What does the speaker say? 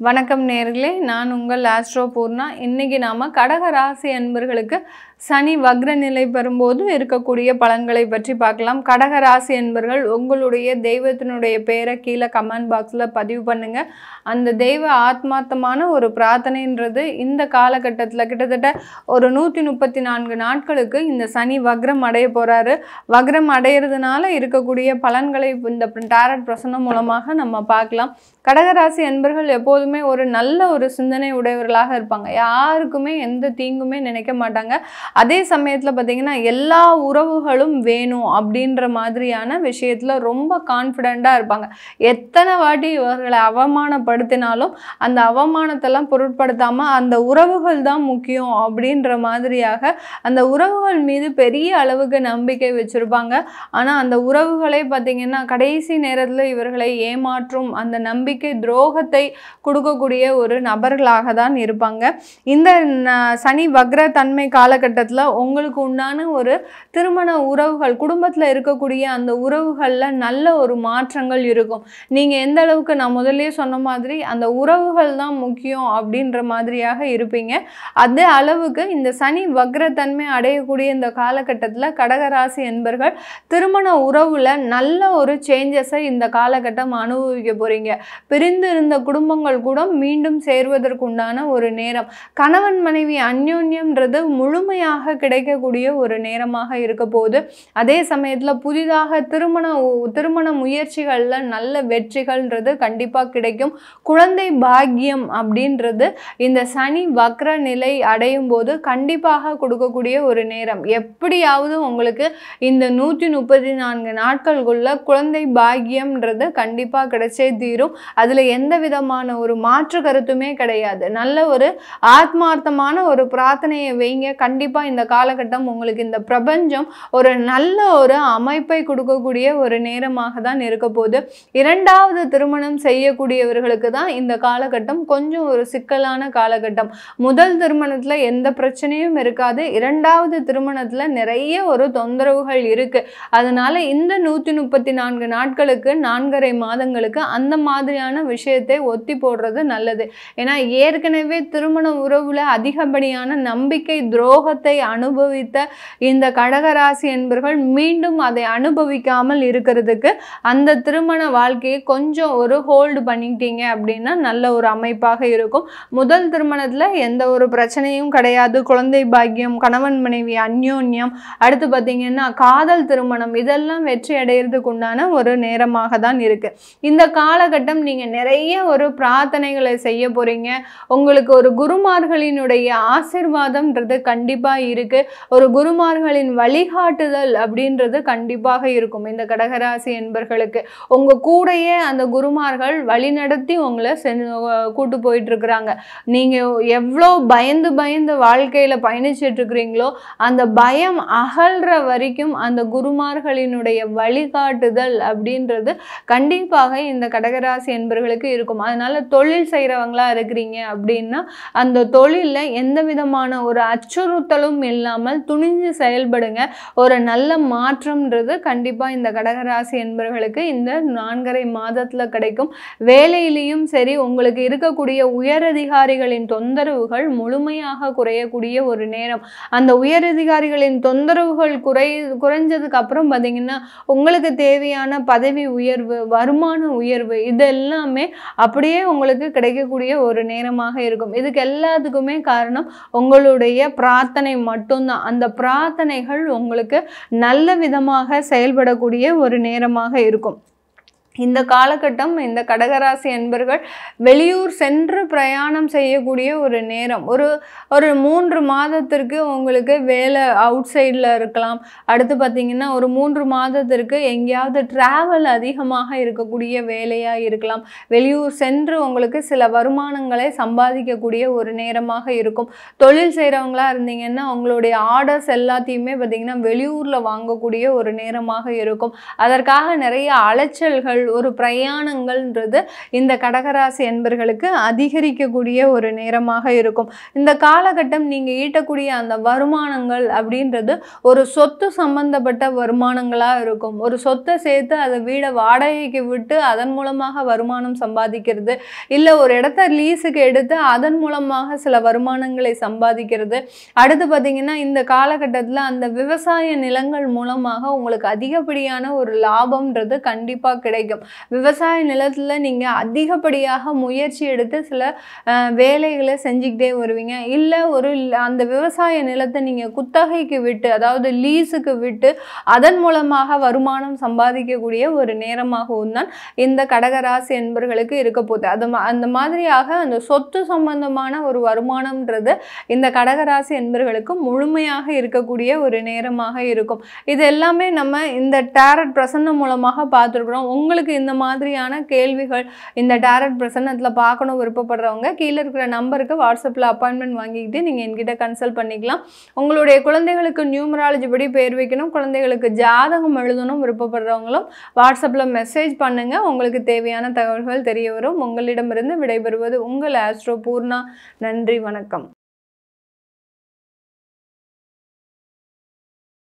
வணக்கம் நேயர்களே, நான் உங்கள் ஆஸ்ட்ரோ பூர்ணா. இன்னைக்கு நாம கடக ராசி அன்பர்களுக்கு சனி வக்ர நிலை பெறும்போது இருக்கக்கூடிய பலன்களை பற்றி பார்க்கலாம். கடக ராசி அன்பர்கள் உங்களுடைய தெய்வத்தினுடைய பேரை கீழே கமெண்ட் பாக்ஸில் பதிவு பண்ணுங்க. அந்த தெய்வ ஆத்மார்த்தமான ஒரு பிரார்த்தனைன்றது இந்த காலகட்டத்தில் கிட்டத்தட்ட ஒரு 134 நாட்களுக்கு இந்த சனி வக்ரம் அடைய போறாரு. வக்ரம் அடையிறதுனால இருக்கக்கூடிய பலன்களை இந்த டாரட் பிரசன்னம் மூலமாக நம்ம பார்க்கலாம். கடகராசி அன்பர்கள் எப்போதுமே ஒரு நல்ல ஒரு சிந்தனை உடையவர்களாக இருப்பாங்க. யாருக்குமே எந்த தீங்குமே நினைக்க மாட்டாங்க. அதே சமயத்தில் பார்த்தீங்கன்னா எல்லா உறவுகளும் வேணும் அப்படின்ற மாதிரியான விஷயத்தில் ரொம்ப கான்ஃபிடெண்ட்டாக இருப்பாங்க. எத்தனை வாட்டி இவர்களை அவமானப்படுத்தினாலும் அந்த அவமானத்தெல்லாம் பொருட்படுத்தாமல் அந்த உறவுகள் தான் முக்கியம் அப்படின்ற மாதிரியாக அந்த உறவுகள் மீது பெரிய அளவுக்கு நம்பிக்கை வச்சுருப்பாங்க. ஆனால் அந்த உறவுகளே பார்த்திங்கன்னா கடைசி நேரத்தில் இவர்களை ஏமாற்றும் அந்த நம்பிக்கை துரோகத்தை கொடுக்கக்கூடிய ஒரு நபர்களாக தான் இருப்பாங்க. இந்த சனி வக்ர தன்மை காலகட்டத்தில் உங்களுக்கு உண்டான ஒரு திருமண உறவுகள், குடும்பத்தில் இருக்கக்கூடிய அந்த உறவுகளில் நல்ல ஒரு மாற்றங்கள் இருக்கும். நீங்கள் எந்த அளவுக்கு நான் முதல்ல சொன்ன மாதிரி அந்த உறவுகள் தான் முக்கியம் அப்படின்ற மாதிரியாக இருப்பீங்க. அதே அளவுக்கு இந்த சனி வக்ரத்தன்மை அடையக்கூடிய இந்த காலகட்டத்தில் கடகராசி என்பர்கள் திருமண உறவுல நல்ல ஒரு சேஞ்சஸை இந்த காலகட்டம் அனுபவிக்க போறீங்க. பிரிந்து இருந்த குடும்பங்கள் கூட மீண்டும் சேர்வதற்குண்டான ஒரு நேரம். கணவன் மனைவி அந்யோன்யம்ன்றது முழுமையாக கிடைக்கக்கூடிய ஒரு நேரமாக இருக்க போகுது. அதே சமயத்தில் புதிதாக திருமண முயற்சிகளில் நல்ல வெற்றிகள்ன்றது கண்டிப்பாக கிடைக்கும். குழந்தை பாக்கியம் அப்படின்றது இந்த சனி வக்ர நிலை அடையும் போது கண்டிப்பாக கொடுக்கக்கூடிய ஒரு நேரம். எப்படியாவது உங்களுக்கு இந்த 134 நாட்களுக்குள்ள குழந்தை பாக்கியம்ன்றது கண்டிப்பாக கிடைச்சே தீரும். அதில் எந்த விதமான ஒரு மாற்று கருத்துமே கிடையாது. நல்ல ஒரு ஆத்மார்த்தமான ஒரு பிரார்த்தனையை வைங்க. கண்டிப்பாக இந்த காலகட்டம் உங்களுக்கு இந்த பிரபஞ்சம் ஒரு நல்ல ஒரு அமைப்பை கொடுக்கக்கூடிய ஒரு நேரமாக தான் இருக்க போகுது. இரண்டாவது திருமணம் செய்யக்கூடியவர்களுக்கு தான் இந்த காலகட்டம் கொஞ்சம் ஒரு சிக்கலான காலகட்டம். முதல் திருமணத்தில் எந்த பிரச்சனையும் இருக்காது. இரண்டாவது திருமணத்தில் நிறைய ஒரு தொந்தரவுகள் இருக்கு. அதனால இந்த 134 நாட்களுக்கு 4.5 மாதங்களுக்கு அந்த மாதிரியான விஷயத்தை ஒத்தி போடுறது நல்லது. ஏன்னா ஏற்கனவே திருமண உறவுல அதிகப்படியான நம்பிக்கை துரோகத்தை அனுபவித்த இந்த கடகராசி என்பர்கள் மீண்டும் அதை அனுபவிக்காமல் இருக்கிறதுக்கு அந்த திருமண வாழ்க்கையை கொஞ்சம் ஒரு ஹோல்டு பண்ணிட்டீங்க அப்படின்னா நல்ல ஒரு அமைப்பாக இருக்கும். முதல் திருமணத்துல எந்த ஒரு பிரச்சனையும் கிடையாது. குழந்தை பாக்கியம், கணவன் மனைவி அந்யோன்யம், அடுத்து பார்த்தீங்கன்னா காதல் திருமணம், இதெல்லாம் வெற்றி அடைகிறதுக்கு உண்டான ஒரு நேரமாக தான் இருக்கு. இந்த காலகட்டம் நீங்க நிறைய ஒரு பிரார்த்தனைகளை செய்ய போறீங்க. உங்களுக்கு ஒரு குருமார்களினுடைய ஆசீர்வாதம்ன்றது கண்டிப்பா இருக்கு. ஒரு குருமார்களின் வழிகாட்டுதல் அப்படின்றது கண்டிப்பாக இருக்கும். இந்த கடகராசி என்பர்களுக்கு உங்க கூடையே அந்த குருமார்கள் வழிநடத்தி உங்களை கூட்டு போயிட்டு இருக்கிறாங்க. நீங்க எவ்வளோ பயந்து வாழ்க்கையில பயணிச்சுட்டு இருக்கிறீங்களோ அந்த பயம் அகல்ற வரைக்கும் அந்த குருமார்களினுடைய வழிகாட்டுதல் அப்படின்றது கண்டிப்பாக இந்த கடகராசி என்பர்களுக்கு இருக்கும். அதனால தொழில் செய்கிறவங்களா இருக்கிறீங்க அப்படின்னா அந்த தொழிலில் எந்த விதமான ஒரு அச்சுறுத்தலும் இல்லாமல் துணிஞ்சு செயல்படுங்க. ஒரு நல்ல மாற்றம்ன்றது கண்டிப்பாக இந்த கடகராசி என்பர்களுக்கு இந்த 4.5 மாதத்தில் கிடைக்கும். வேலையிலையும் சரி, உங்களுக்கு இருக்கக்கூடிய உயரதிகாரிகளின் தொந்தரவுகள் முழுமையாக குறையக்கூடிய ஒரு நேரம். அந்த உயரதிகாரிகளின் தொந்தரவுகள் குறைஞ்சதுக்கு அப்புறம் பார்த்தீங்கன்னா உங்களுக்கு தேவையான பதவி உயர்வு, வருமான உயர்வு, இதெல்லாமே அப்படியே உங்களுக்கு கிடைக்கக்கூடிய ஒரு நேரமாக இருக்கும். இதுக்கு எல்லாத்துக்குமே காரணம் உங்களுடைய பிரார்த்தனை மட்டும்தான். அந்த பிரார்த்தனைகள் உங்களுக்கு நல்ல விதமாக செயல்படக்கூடிய ஒரு நேரமாக இருக்கும். இந்த காலகட்டம் இந்த கடகராசி என்பர்கள் வெளியூர் சென்று பிரயாணம் செய்யக்கூடிய ஒரு நேரம். ஒரு 3 மாதத்திற்கு உங்களுக்கு வேலை அவுட் சைடில் இருக்கலாம். அடுத்து பார்த்திங்கன்னா ஒரு 3 மாதத்திற்கு எங்கேயாவது ட்ராவல் அதிகமாக இருக்கக்கூடிய வேலையாக இருக்கலாம். வெளியூர் சென்று உங்களுக்கு சில வருமானங்களை சம்பாதிக்கக்கூடிய ஒரு நேரமாக இருக்கும். தொழில் செய்கிறவங்களா இருந்தீங்கன்னா உங்களுடைய ஆர்டர்ஸ் எல்லாத்தையுமே பார்த்திங்கன்னா வெளியூரில் வாங்கக்கூடிய ஒரு நேரமாக இருக்கும். அதற்காக நிறைய அலைச்சல்கள், ஒரு பிரயாணங்கள்ன்றது இந்த கடகராசி என்பர்களுக்கு அதிகரிக்கக்கூடிய ஒரு நேரமாக இருக்கும். இந்த காலகட்டம் நீங்கள் ஈட்டக்கூடிய அந்த வருமானங்கள் அப்படின்றது ஒரு சொத்து சம்பந்தப்பட்ட வருமானங்களாக இருக்கும். ஒரு சொத்தை சேர்த்து அதை வீடை வாடகைக்கு விட்டு அதன் மூலமாக வருமானம் சம்பாதிக்கிறது, இல்லை ஒரு இடத்த லீஸுக்கு எடுத்து அதன் மூலமாக சில வருமானங்களை சம்பாதிக்கிறது. அடுத்து பார்த்தீங்கன்னா இந்த காலகட்டத்தில் அந்த விவசாய நிலங்கள் மூலமாக உங்களுக்கு அதிகப்படியான ஒரு லாபம்ன்றது கண்டிப்பாக கிடைக்கும். விவசாய நிலத்தில் நீங்கள் அதிகப்படியாக முயற்சி எடுத்து சில வேலைகளை செஞ்சுக்கிட்டே வருவீங்க. இல்லை அந்த விவசாய நிலத்தை நீங்கள் குத்தகைக்கு விட்டு, அதாவது லீஸுக்கு விட்டு அதன் மூலமாக வருமானம் சம்பாதிக்கக்கூடிய ஒரு நேரமாகவும் தான் இந்த கடகராசி என்பர்களுக்கு இருக்க போகுது. அந்த மாதிரியாக அந்த சொத்து சம்பந்தமான ஒரு வருமானம்ன்றது இந்த கடகராசி என்பர்களுக்கு முழுமையாக இருக்கக்கூடிய ஒரு நேரமாக இருக்கும். இது எல்லாமே நம்ம இந்த டேரட் பிரசன்னம் மூலமாக பார்த்துருக்குறோம். உங்களுக்கு இந்த மாதிரியான கேள்விகள் இந்த டேரட் பிரசன்னத்தில் பார்க்கணும் விருப்பப்படுறவங்க கீழே இருக்கிற நம்பருக்கு வாட்ஸ்அப்பில் அப்பாயின்மெண்ட் வாங்கிக்கிட்டு நீங்கள் என்கிட்ட கன்சல்ட் பண்ணிக்கலாம். உங்களுடைய குழந்தைகளுக்கு நியூமராலஜி படி பேர் வைக்கணும், குழந்தைகளுக்கு ஜாதகம் எழுதணும் விருப்பப்படுறவங்களும் வாட்ஸ்அப்பில் மெசேஜ் பண்ணுங்கள். உங்களுக்கு தேவையான தகவல்கள் தெரிய வரும். உங்களிடமிருந்து விடைபெறுவது உங்கள் ஆஸ்ட்ரோ பூர்ணா. நன்றி, வணக்கம்.